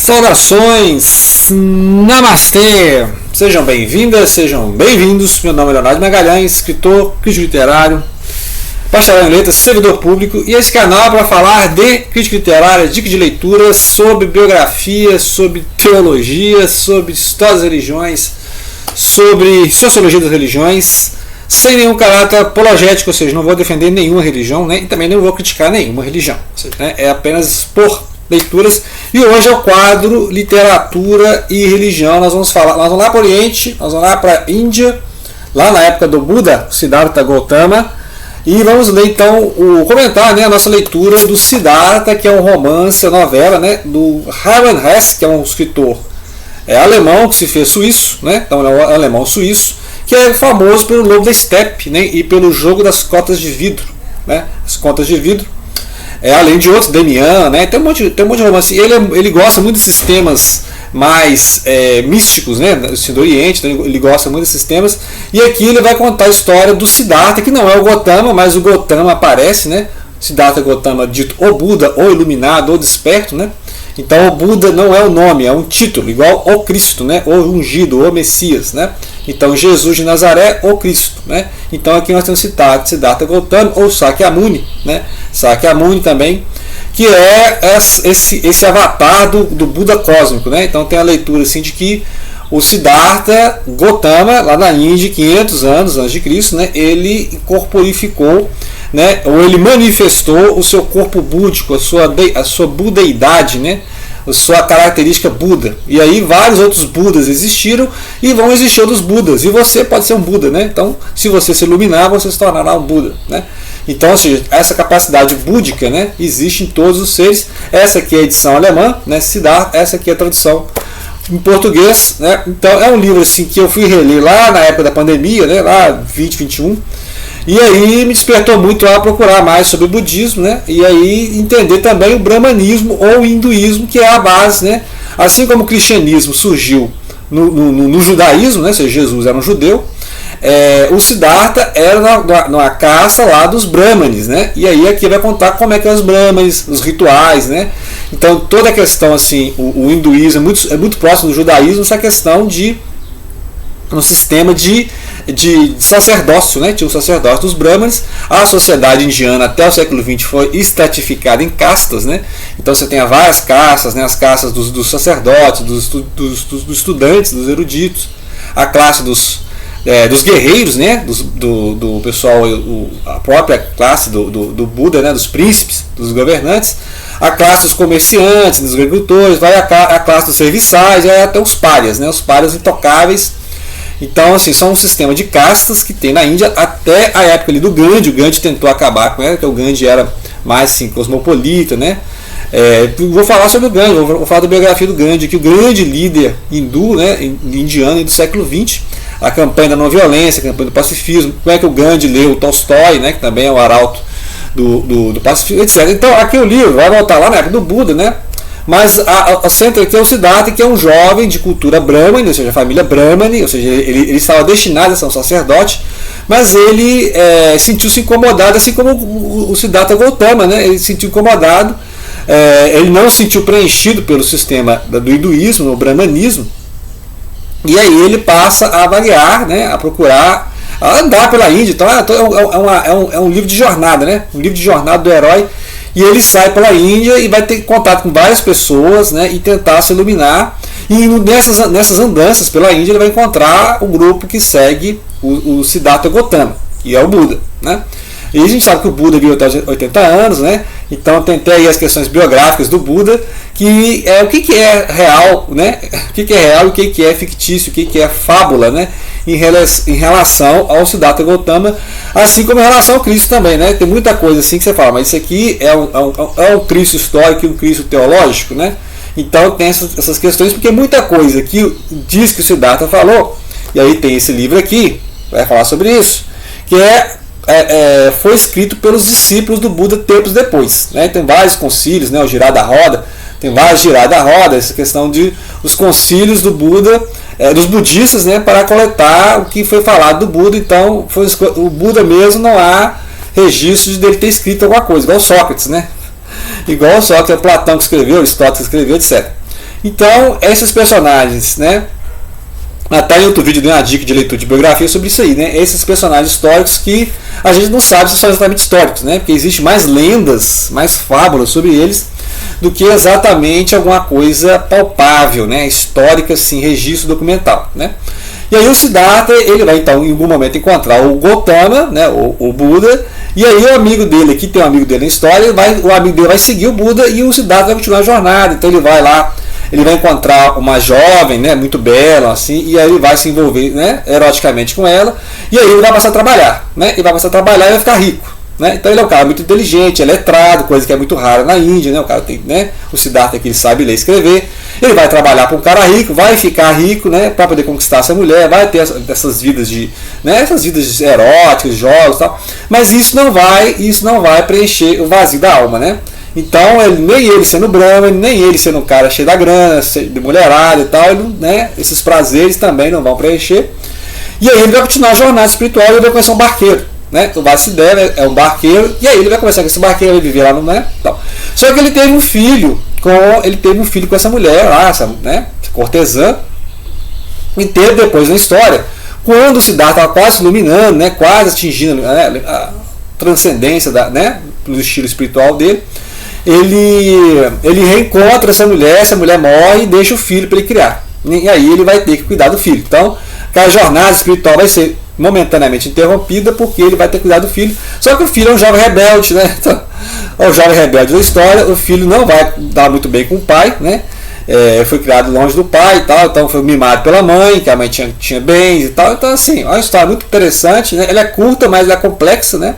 Saudações, Namastê! Sejam bem-vindas, sejam bem-vindos. Meu nome é Leonardo Magalhães, escritor, crítico literário, bacharel em letras, servidor público, e esse canal é para falar de crítica literária, dicas de leitura, sobre biografia, sobre teologia, sobre história das religiões, sobre sociologia das religiões, sem nenhum caráter apologético, ou seja, não vou defender nenhuma religião, né, e também não vou criticar nenhuma religião, ou seja, né, é apenas expor leituras. E hoje é o quadro Literatura e Religião. Nós vamos lá para o Oriente, nós vamos lá para a Índia, lá na época do Buda, Siddhartha Gautama, e vamos ler então comentar, né, a nossa leitura do Siddhartha, que é um romance, a novela, né, do Hermann Hesse, que é um escritor alemão que se fez suíço, né, então é um alemão suíço, que é famoso pelo Lobo da Steppe, né, e pelo jogo das cotas de vidro, né, as contas de vidro. Além de outros, Demian, né? Tem um monte de romance. Ele gosta muito desses temas mais místicos, né? Do Oriente, então ele gosta muito desses temas. E aqui ele vai contar a história do Siddhartha, que não é o Gautama, mas o Gautama aparece, né? Siddhartha Gautama, dito o Buda, ou iluminado, ou desperto, né? Então o Buda não é o nome, é um título, igual o Cristo, né? O ungido, o Messias, né? Então Jesus de Nazaré, o Cristo, né? Então aqui nós temos citado Siddhartha Gautama ou Sakyamuni, né? Sakyamuni também, que é esse avatar do Buda cósmico, né? Então tem a leitura assim de que o Siddhartha Gautama, lá na Índia, 500 anos antes de Cristo, né? Ele incorporificou, né? Ou ele manifestou o seu corpo búdico, a sua budeidade, né? A sua característica Buda. E aí vários outros Budas existiram e vão existir outros Budas. E você pode ser um Buda, né? Então, se você se iluminar, você se tornará um Buda, né? Então, ou seja, essa capacidade búdica, né, existe em todos os seres. Essa aqui é a edição alemã, né? Siddhartha, essa aqui é a tradução em português, né? Então é um livro assim que eu fui reler lá na época da pandemia, né? Lá 2021. E aí me despertou muito a procurar mais sobre o budismo, né? E aí entender também o brahmanismo ou o hinduísmo, que é a base, né? Assim como o cristianismo surgiu no judaísmo, né? Ou seja, Jesus era um judeu, o Siddhartha era na caça lá dos brahmanes, né? E aí aqui vai contar como é que eram os brahmanes, os rituais, né? Então toda a questão assim, o hinduísmo é muito próximo do judaísmo, essa questão de um sistema de sacerdócio, né? Tinha um sacerdócio dos brahmanes. A sociedade indiana até o século XX foi estratificada em castas, né? Então você tem várias castas, né? As castas dos sacerdotes, dos estudantes, dos eruditos, a classe dos guerreiros, né? Do pessoal, a própria classe do Buda, né? Dos príncipes, dos governantes, a classe dos comerciantes, dos agricultores, vai a classe dos serviçais, e até os párias, né? Os párias intocáveis. Então, assim, são um sistema de castas que tem na Índia até a época ali do Gandhi. O Gandhi tentou acabar com ela, porque o Gandhi era mais assim, cosmopolita, né? Vou falar sobre o Gandhi, vou falar da biografia do Gandhi, que o grande líder hindu, né, indiano do século XX, a campanha da não violência, a campanha do pacifismo, como é que o Gandhi leu o Tolstói, né, que também é o arauto do pacifismo, etc. Então, aqui o livro vai voltar lá na época do Buda, né? Mas o centro aqui é o Siddhartha, que é um jovem de cultura brahmane, ou seja, família brahmane, ou seja, ele estava destinado a ser um sacerdote, mas ele sentiu-se incomodado, assim como o Siddhartha Gautama, né? Ele se sentiu incomodado, ele não se sentiu preenchido pelo sistema do hinduísmo, o brahmanismo, e aí ele passa a vaguear, né? A procurar, a andar pela Índia. Então é um livro de jornada, né? Um livro de jornada do herói. E ele sai pela Índia e vai ter contato com várias pessoas, né, e tentar se iluminar. E nessas andanças pela Índia ele vai encontrar o grupo que segue o Siddhartha Gautama, que é o Buda, né? E a gente sabe que o Buda viveu até 80 anos, né? Então tem até aí as questões biográficas do Buda, que é o que é real, né? O que é real e o que é fictício, o que é fábula, né? Em relação ao Siddhartha Gautama, assim como em relação ao Cristo também, né? Tem muita coisa assim que você fala, mas isso aqui é um Cristo histórico e um Cristo teológico, né? Então tem essas questões, porque muita coisa que diz que o Siddhartha falou, e aí tem esse livro aqui, vai falar sobre isso, que foi escrito pelos discípulos do Buda tempos depois, né? Tem vários concílios, né? O girar da roda, tem vários girar da roda, essa questão de os concílios do Buda, dos budistas, né? Para coletar o que foi falado do Buda. Então o Buda mesmo não há registros dele ter escrito alguma coisa, igual Sócrates, né? Igual Sócrates, Platão que escreveu, Aristóteles que escreveu, etc. Então, esses personagens, né? Até em outro vídeo dei uma dica de leitura de biografia sobre isso aí, né? Esses personagens históricos que a gente não sabe se são exatamente históricos, né? Porque existe mais lendas, mais fábulas sobre eles do que exatamente alguma coisa palpável, né? Histórica, assim, registro documental, né? E aí o Siddhartha, ele vai então em algum momento encontrar o Gautama, né? O Buda, e aí o amigo dele, aqui tem um amigo dele na história, o amigo dele vai seguir o Buda e o Siddhartha vai continuar a jornada, então ele vai lá. Ele vai encontrar uma jovem, né, muito bela, assim, e aí ele vai se envolver, né, eroticamente com ela, e aí ele vai passar a trabalhar, né, e vai ficar rico, né. Então ele é um cara muito inteligente, é letrado, coisa que é muito rara na Índia, né, o cara tem, né, o Siddhartha que ele sabe ler e escrever, ele vai trabalhar para um cara rico, vai ficar rico, né, para poder conquistar essa mulher, vai ter essas vidas de, né, essas vidas eróticas, jogos, e tal, mas isso não vai preencher o vazio da alma, né. Então, nem ele sendo Brahma, nem ele sendo um cara cheio da grana, de mulherada e tal, né, esses prazeres também não vão preencher. E aí ele vai continuar a jornada espiritual e ele vai conhecer um barqueiro. Né? O Vasudeva é um barqueiro, e aí ele vai conversar com esse barqueiro, ele viver lá no. Né, tal. Só que ele teve um filho com essa mulher lá, essa, né, cortesã, e teve depois na história, quando o Siddhartha estava quase iluminando, né, quase atingindo, né, a transcendência do estilo espiritual dele. Ele reencontra essa mulher morre e deixa o filho para ele criar. E aí ele vai ter que cuidar do filho. Então, a jornada espiritual vai ser momentaneamente interrompida porque ele vai ter que cuidar do filho. Só que o filho é um jovem rebelde, né? Então, é o jovem rebelde da história. O filho não vai dar muito bem com o pai, né? Foi criado longe do pai e tal, então foi mimado pela mãe, que a mãe tinha bens e tal. Então, assim, é uma história muito interessante, né? Ela é curta, mas ela é complexa, né?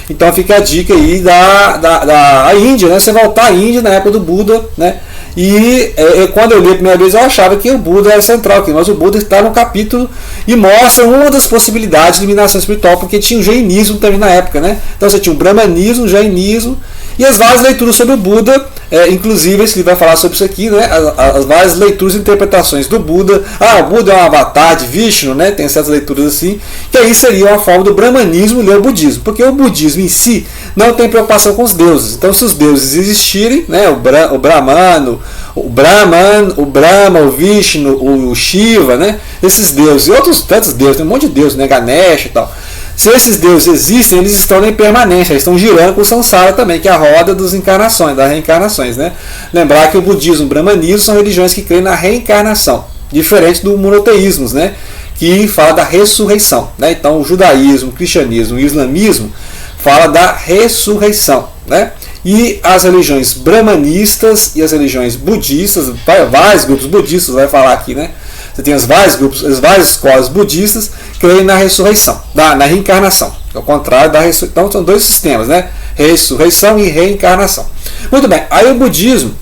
Então fica a dica aí da Índia, né? Você voltar à Índia na época do Buda, né? E quando eu li a primeira vez eu achava que o Buda era central aqui, mas o Buda está no capítulo e mostra uma das possibilidades de iluminação espiritual, porque tinha o jainismo também na época, né? Então você tinha o brahmanismo, o jainismo e as várias leituras sobre o Buda, inclusive esse livro vai falar sobre isso aqui, né? As várias leituras e interpretações do Buda. O Buda é um avatar de Vishnu, né? Tem certas leituras assim, que aí seria uma forma do brahmanismo ler o budismo, porque o budismo em si não tem preocupação com os deuses. Então se os deuses existirem, né? o Brahmano, o Brahma, o Vishnu, o Shiva, né? Esses deuses e outros tantos deuses, tem um monte de deuses, né? Ganesha e tal. Se esses deuses existem, eles estão na impermanência, eles estão girando com o samsara também, que é a roda das encarnações, das reencarnações, né? Lembrar que o budismo e o brahmanismo são religiões que creem na reencarnação, diferente do monoteísmo, né? Que fala da ressurreição, né? Então o judaísmo, o cristianismo e o islamismo fala da ressurreição, né? E as religiões brahmanistas e as religiões budistas, vários grupos budistas vai falar aqui, né? Você tem os vários grupos, as várias escolas budistas que creem na ressurreição, na reencarnação. Ao contrário da ressurreição. Então são dois sistemas, né? Ressurreição e reencarnação. Muito bem, aí o budismo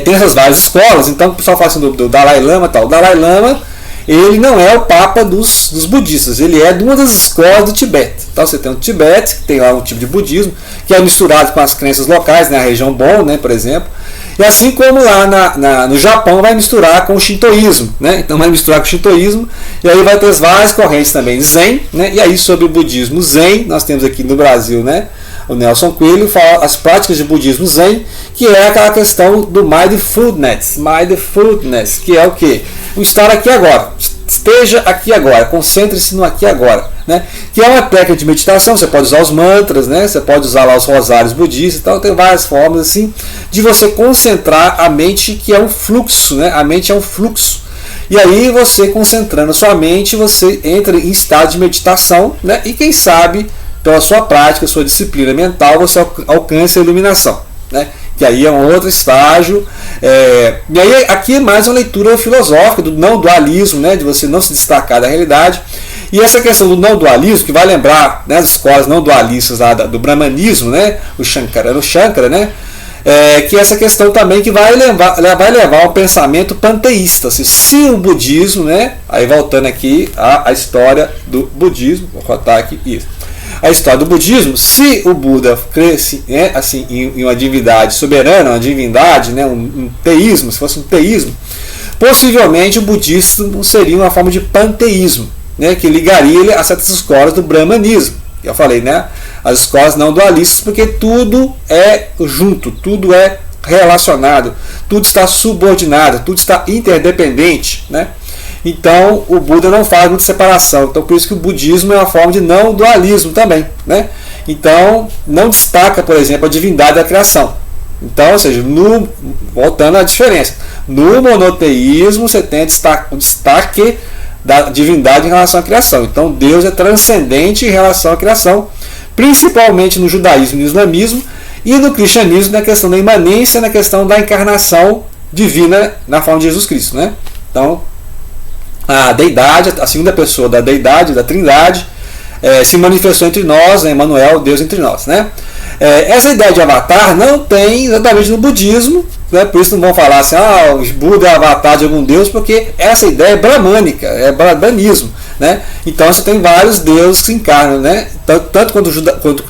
tem essas várias escolas, então o pessoal fala assim do Dalai Lama e tal. O Dalai Lama, ele não é o papa dos budistas, ele é de uma das escolas do Tibete. Então você tem o Tibete, que tem lá um tipo de budismo, que é misturado com as crenças locais, né? A região Bon, né, por exemplo. E assim como lá no Japão vai misturar com o shintoísmo, né? Então vai misturar com o shintoísmo, e aí vai ter as várias correntes também Zen, né? E aí sobre o budismo Zen, nós temos aqui no Brasil, né? O Nelson Coelho fala as práticas de budismo Zen, que é aquela questão do mindfulness, que é o quê? O estar aqui agora. Esteja aqui agora, concentre-se no aqui agora, né? Que é uma técnica de meditação. Você pode usar os mantras, né? Você pode usar lá os rosários budistas, então tem várias formas assim de você concentrar a mente, que é um fluxo, né? A mente é um fluxo. E aí você concentrando sua mente, você entra em estado de meditação, né? E quem sabe pela sua prática, sua disciplina mental, você alcança a iluminação, né? Que aí é um outro estágio. E aí aqui é mais uma leitura filosófica do não dualismo, né, de você não se destacar da realidade. E essa questão do não dualismo, que vai lembrar, né, as escolas não dualistas lá do brahmanismo, né, o Shankara, né, que essa questão também que vai levar ao pensamento panteísta. Assim, se o budismo, né, aí voltando aqui a história do budismo, vou botar aqui isso. A história do budismo, se o Buda cresce, né, assim, em uma divindade soberana, uma divindade, né, um teísmo, se fosse um teísmo, possivelmente o budismo seria uma forma de panteísmo, né, que ligaria ele a certas escolas do brahmanismo. Eu falei, né, as escolas não dualistas, porque tudo é junto, tudo é relacionado, tudo está subordinado, tudo está interdependente, né? Então o Buda não faz muita separação. Então por isso que o budismo é uma forma de não dualismo também, né? Então não destaca, por exemplo, a divindade da criação. Então, ou seja, voltando à diferença, no monoteísmo você tem o destaque da divindade em relação à criação. Então Deus é transcendente em relação à criação, principalmente no judaísmo e no islamismo, e no cristianismo na questão da imanência, na questão da encarnação divina na forma de Jesus Cristo, né? Então a deidade, a segunda pessoa da deidade, da trindade, se manifestou entre nós, né? Emmanuel, Deus entre nós, né? Essa ideia de avatar não tem exatamente no budismo, né? Por isso não vão falar assim, o Buda é avatar de algum deus, porque essa ideia é bramânica, é brahmanismo, né? Então você tem vários deuses que se encarnam, né? Tanto quando o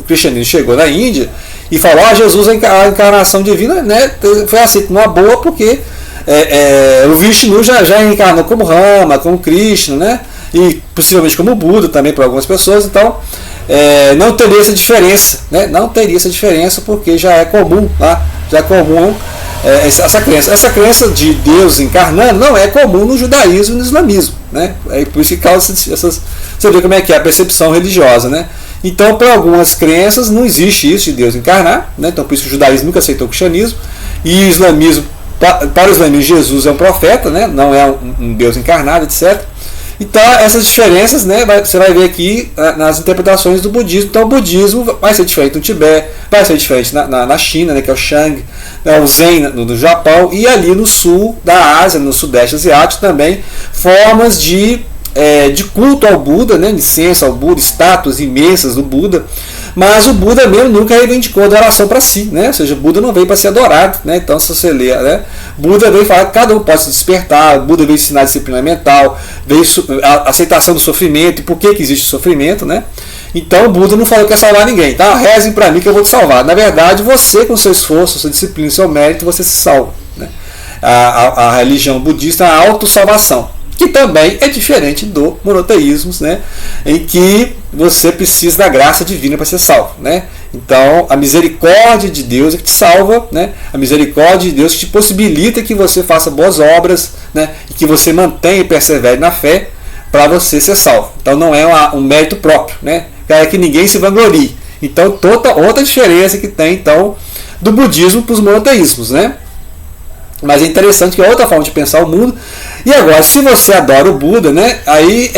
cristianismo chegou na Índia e falou, Jesus é a encarnação divina, né? Foi aceito numa boa, porque o Vishnu já encarnou como Rama, como Krishna, né? E possivelmente como Buda também para algumas pessoas. Então não teria essa diferença, né? Não teria essa diferença, porque já é comum, tá? Já é comum essa crença. Essa crença de Deus encarnando não é comum no judaísmo e no islamismo, né? Por isso que causa essas. Você vê como é que é a percepção religiosa, né? Então, para algumas crenças não existe isso de Deus encarnar, né? Então por isso que o judaísmo nunca aceitou o cristianismo, e o islamismo, para o islamismo, Jesus é um profeta, né? Não é um Deus encarnado, etc. Então essas diferenças, né, você vai ver aqui nas interpretações do budismo. Então o budismo vai ser diferente no Tibete, vai ser diferente na China, né, que é o Shang, o Zen no Japão, e ali no sul da Ásia, no sudeste asiático também, formas de culto ao Buda, né, licença ao Buda, estátuas imensas do Buda. Mas o Buda mesmo nunca reivindicou adoração para si, né? Ou seja, o Buda não veio para ser adorado, né? Então, se você ler, né? Buda veio falar que cada um pode se despertar, Buda veio ensinar disciplina mental, veio a aceitação do sofrimento e por que existe sofrimento, né? Então, o Buda não falou que ia salvar ninguém, tá? Rezem para mim que eu vou te salvar. Na verdade, você, com seu esforço, sua disciplina, seu mérito, você se salva, né? A religião budista é a autossalvação, que também é diferente do monoteísmo, né? Em que você precisa da graça divina para ser salvo, né? Então a misericórdia de Deus é que te salva, né? A misericórdia de Deus que te possibilita que você faça boas obras, né? E que você mantenha e persevere na fé para você ser salvo. Então não é um mérito próprio, né? É que ninguém se vanglorie. Então outra diferença que tem então do budismo para os monoteísmos, né? Mas é interessante que é outra forma de pensar o mundo. E agora, se você adora o Buda, né, aí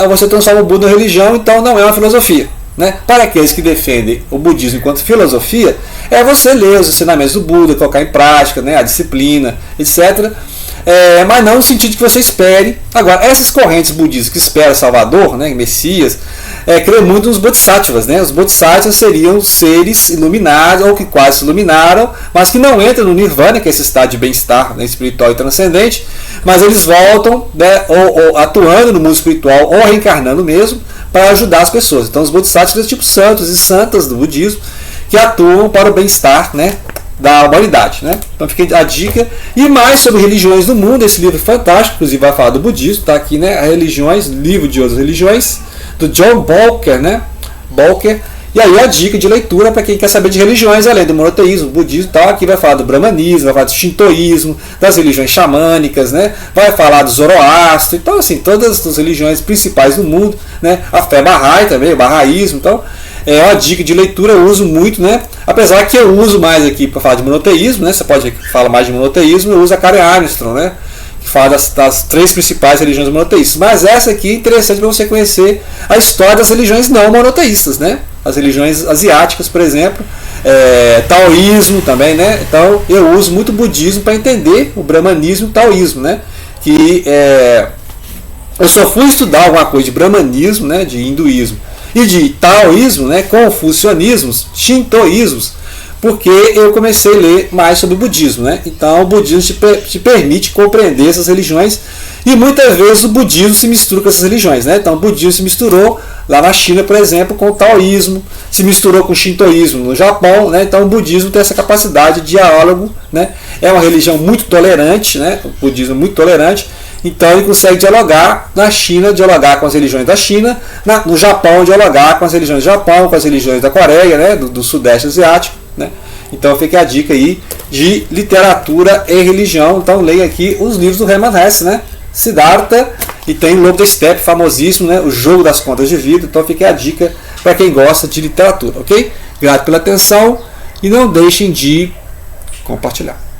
você transforma o Buda em religião, então não é uma filosofia, né? Para aqueles que defendem o budismo enquanto filosofia, é você ler os ensinamentos do Buda, colocar em prática, né, a disciplina, etc. Mas não no sentido que você espere. Agora, essas correntes budistas que esperam Salvador, né, Messias, creio muito nos Bodhisattvas, né? Os Bodhisattvas seriam seres iluminados, ou que quase se iluminaram, mas que não entram no Nirvana, que é esse estado de bem-estar, né, espiritual e transcendente, mas eles voltam, né, ou atuando no mundo espiritual, ou reencarnando mesmo, para ajudar as pessoas. Então os Bodhisattvas são tipo santos e santas do budismo, que atuam para o bem-estar, né, da humanidade, né? Então fica a dica. E mais sobre religiões do mundo, esse livro é fantástico, inclusive vai falar do budismo, está aqui, né? Religiões, livro de outras religiões, do John Bolker, né? Bolker. E aí a dica de leitura para quem quer saber de religiões, além do monoteísmo, budismo e tal. Aqui vai falar do brahmanismo, vai falar do shintoísmo, das religiões xamânicas, né? Vai falar do Zoroastro. Então, assim, todas as religiões principais do mundo, né? A fé Bahá'í também, o bahá'ísmo. Então, é uma dica de leitura, eu uso muito, né? Apesar que eu uso mais aqui para falar de monoteísmo, né? Você pode ver que fala mais de monoteísmo, eu uso a Karen Armstrong, né? Que fala das três principais religiões monoteístas. Mas essa aqui é interessante para você conhecer a história das religiões não monoteístas, né? As religiões asiáticas, por exemplo, taoísmo também, né? Então eu uso muito o budismo para entender o brahmanismo e o taoísmo, né? Que eu só fui estudar alguma coisa de brahmanismo, né? De hinduísmo e de taoísmo, né? Confucionismos, shintoísmos, porque eu comecei a ler mais sobre o budismo, né? Então o budismo te permite compreender essas religiões, e muitas vezes o budismo se mistura com essas religiões, né? Então o budismo se misturou lá na China, por exemplo, com o taoísmo, se misturou com o shintoísmo no Japão, né? Então o budismo tem essa capacidade de diálogo, né? É uma religião muito tolerante, né? O budismo é muito tolerante. Então ele consegue dialogar na China, dialogar com as religiões da China, no Japão, dialogar com as religiões do Japão, com as religiões da Coreia, né? do Sudeste Asiático, né? Então fica a dica aí de literatura e religião. Então leia aqui os livros do Hermann Hesse, né? Siddhartha, e tem Lobo da Steppe, famosíssimo, né? O Jogo das Contas de Vida. Então fica a dica para quem gosta de literatura, ok? Grato pela atenção e não deixem de compartilhar.